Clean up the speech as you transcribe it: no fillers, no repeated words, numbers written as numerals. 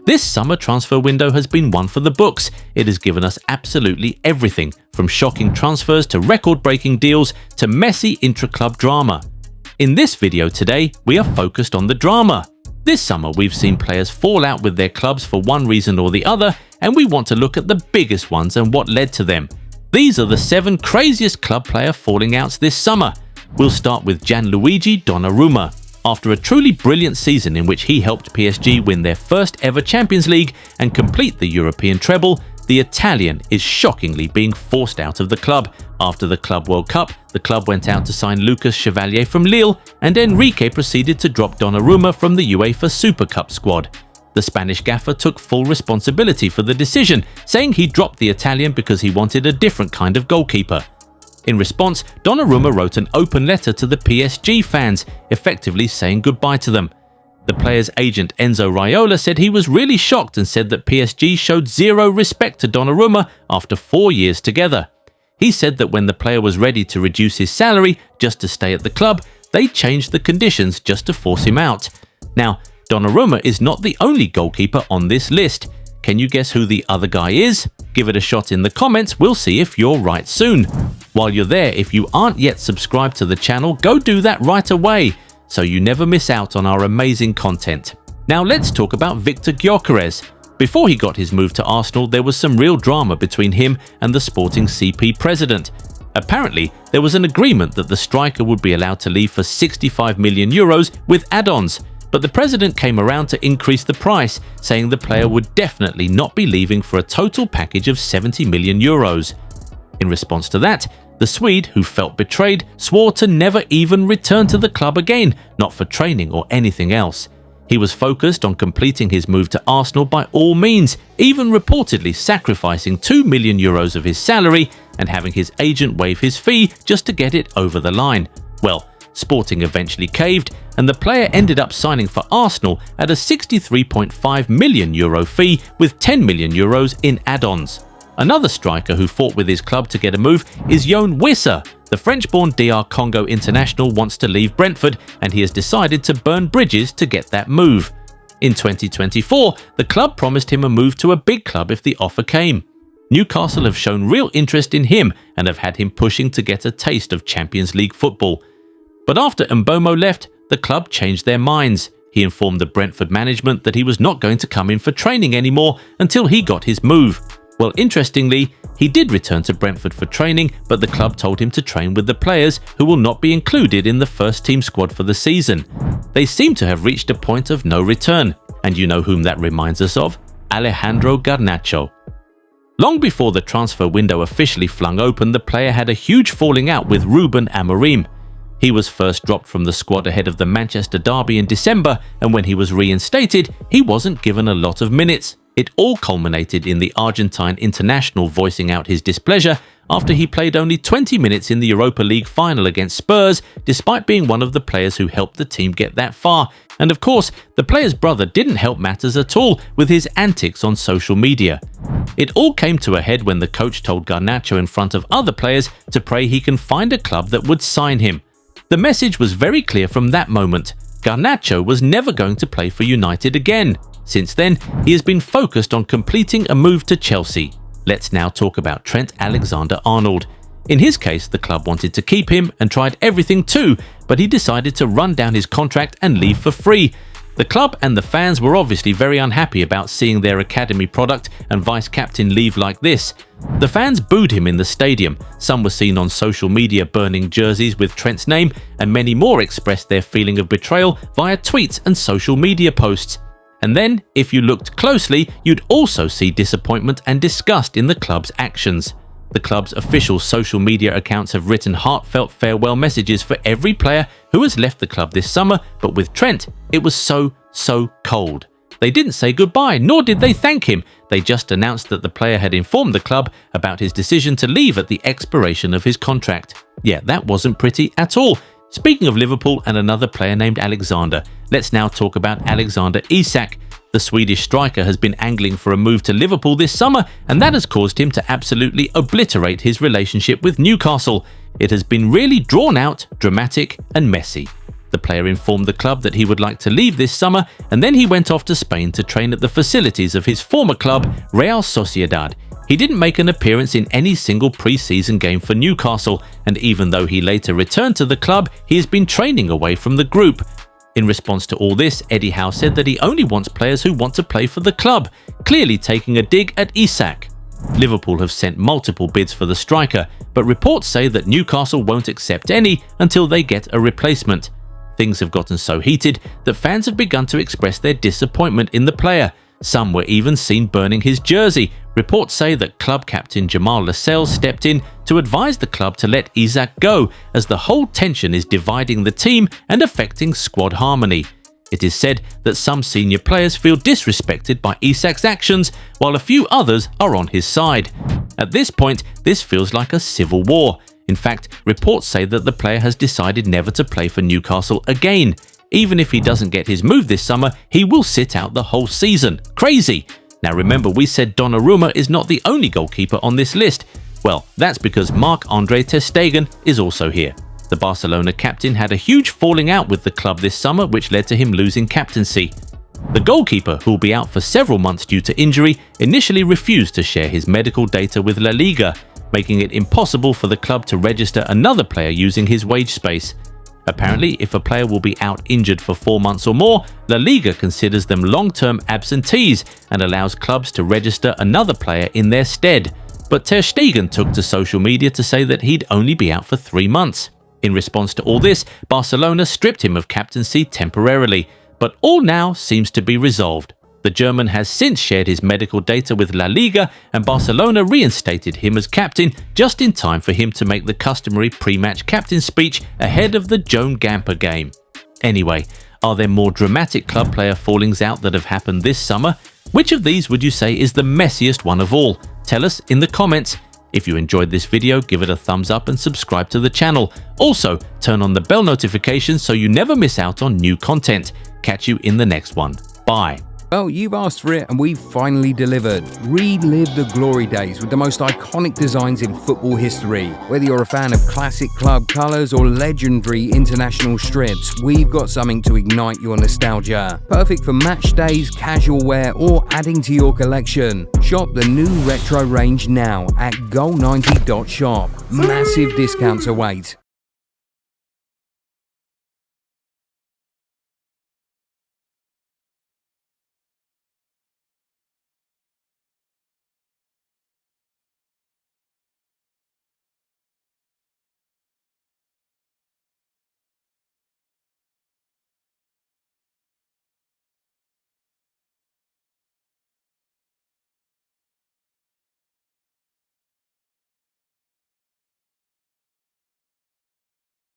This summer transfer window has been one for the books. It has given us absolutely everything, from shocking transfers to record-breaking deals to messy intra-club drama. In this video today, we are focused on the drama. This summer we've seen players fall out with their clubs for one reason or the other, and we want to look at the biggest ones and what led to them. These are the 7 craziest club player falling outs this summer. We'll start with Gianluigi Donnarumma. After a truly brilliant season in which he helped PSG win their first ever Champions League and complete the European treble, the Italian is shockingly being forced out of the club. After the Club World Cup, the club went out to sign Lucas Chevalier from Lille, and Enrique proceeded to drop Donnarumma from the UEFA Super Cup squad. The Spanish gaffer took full responsibility for the decision, saying he dropped the Italian because he wanted a different kind of goalkeeper. In response, Donnarumma wrote an open letter to the PSG fans, effectively saying goodbye to them. The player's agent Enzo Raiola said he was really shocked and said that PSG showed zero respect to Donnarumma after 4 years together. He said that when the player was ready to reduce his salary just to stay at the club, they changed the conditions just to force him out. Now, Donnarumma is not the only goalkeeper on this list. Can you guess who the other guy is? Give it a shot in the comments, we'll see if you're right soon. While you're there, if you aren't yet subscribed to the channel, go do that right away, so you never miss out on our amazing content. Now let's talk about Victor Gyokeres. Before he got his move to Arsenal, there was some real drama between him and the Sporting CP president. Apparently, there was an agreement that the striker would be allowed to leave for 65 million euros with add-ons. But the president came around to increase the price, saying the player would definitely not be leaving for a total package of 70 million euros. In response to that, the Swede, who felt betrayed, swore to never even return to the club again, not for training or anything else. He was focused on completing his move to Arsenal by all means, even reportedly sacrificing 2 million euros of his salary and having his agent waive his fee just to get it over the line. Well, Sporting eventually caved, and the player ended up signing for Arsenal at a 63.5 million euro fee with 10 million euros in add-ons. Another striker who fought with his club to get a move is Wissa. The French-born DR Congo international wants to leave Brentford, and he has decided to burn bridges to get that move. In 2024, the club promised him a move to a big club if the offer came. Newcastle have shown real interest in him and have had him pushing to get a taste of Champions League football. But after Mbeumo left, the club changed their minds. He informed the Brentford management that he was not going to come in for training anymore until he got his move. Well, interestingly, he did return to Brentford for training, but the club told him to train with the players who will not be included in the first team squad for the season. They seem to have reached a point of no return. And you know whom that reminds us of? Alejandro Garnacho. Long before the transfer window officially flung open, the player had a huge falling out with Ruben Amorim. He was first dropped from the squad ahead of the Manchester derby in December, and when he was reinstated, he wasn't given a lot of minutes. It all culminated in the Argentine international voicing out his displeasure after he played only 20 minutes in the Europa League final against Spurs, despite being one of the players who helped the team get that far. And of course, the player's brother didn't help matters at all with his antics on social media. It all came to a head when the coach told Garnacho in front of other players to pray he can find a club that would sign him. The message was very clear from that moment. Garnacho was never going to play for United again. Since then, he has been focused on completing a move to Chelsea. Let's now talk about Trent Alexander-Arnold. In his case, the club wanted to keep him and tried everything too, but he decided to run down his contract and leave for free. The club and the fans were obviously very unhappy about seeing their academy product and vice-captain leave like this. The fans booed him in the stadium, some were seen on social media burning jerseys with Trent's name, and many more expressed their feeling of betrayal via tweets and social media posts. And then, if you looked closely, you'd also see disappointment and disgust in the club's actions. The club's official social media accounts have written heartfelt farewell messages for every player who has left the club this summer, but with Trent, it was so cold. They didn't say goodbye, nor did they thank him. They just announced that the player had informed the club about his decision to leave at the expiration of his contract. Yeah, that wasn't pretty at all. Speaking of Liverpool and another player named Alexander, let's now talk about Alexander Isak. The Swedish striker has been angling for a move to Liverpool this summer, and that has caused him to absolutely obliterate his relationship with Newcastle. It has been really drawn out, dramatic and messy. The player informed the club that he would like to leave this summer, and then he went off to Spain to train at the facilities of his former club, Real Sociedad. He didn't make an appearance in any single pre-season game for Newcastle, and even though he later returned to the club, he has been training away from the group. In response to all this, Eddie Howe said that he only wants players who want to play for the club, clearly taking a dig at Isak. Liverpool have sent multiple bids for the striker, but reports say that Newcastle won't accept any until they get a replacement. Things have gotten so heated that fans have begun to express their disappointment in the player. Some were even seen burning his jersey. Reports say that club captain Jamal Lascelles stepped in to advise the club to let Isak go, as the whole tension is dividing the team and affecting squad harmony. It is said that some senior players feel disrespected by Isak's actions, while a few others are on his side. At this point, this feels like a civil war. In fact, reports say that the player has decided never to play for Newcastle again. Even if he doesn't get his move this summer, he will sit out the whole season. Crazy! Now remember, we said Donnarumma is not the only goalkeeper on this list. Well, that's because Marc-Andre Ter Stegen is also here. The Barcelona captain had a huge falling out with the club this summer, which led to him losing captaincy. The goalkeeper, who will be out for several months due to injury, initially refused to share his medical data with La Liga, making it impossible for the club to register another player using his wage space. Apparently, if a player will be out injured for 4 months or more, La Liga considers them long-term absentees and allows clubs to register another player in their stead. But Ter Stegen took to social media to say that he'd only be out for 3 months. In response to all this, Barcelona stripped him of captaincy temporarily, but all now seems to be resolved. The German has since shared his medical data with La Liga, and Barcelona reinstated him as captain just in time for him to make the customary pre-match captain speech ahead of the Joan Gamper game. Anyway, are there more dramatic club player fallings out that have happened this summer? Which of these would you say is the messiest one of all? Tell us in the comments. If you enjoyed this video, give it a thumbs up and subscribe to the channel. Also, turn on the bell notifications so you never miss out on new content. Catch you in the next one. Bye. Well, you've asked for it and we've finally delivered. Relive the glory days with the most iconic designs in football history. Whether you're a fan of classic club colours or legendary international strips, we've got something to ignite your nostalgia. Perfect for match days, casual wear or adding to your collection. Shop the new retro range now at goal90.shop. Massive discounts await.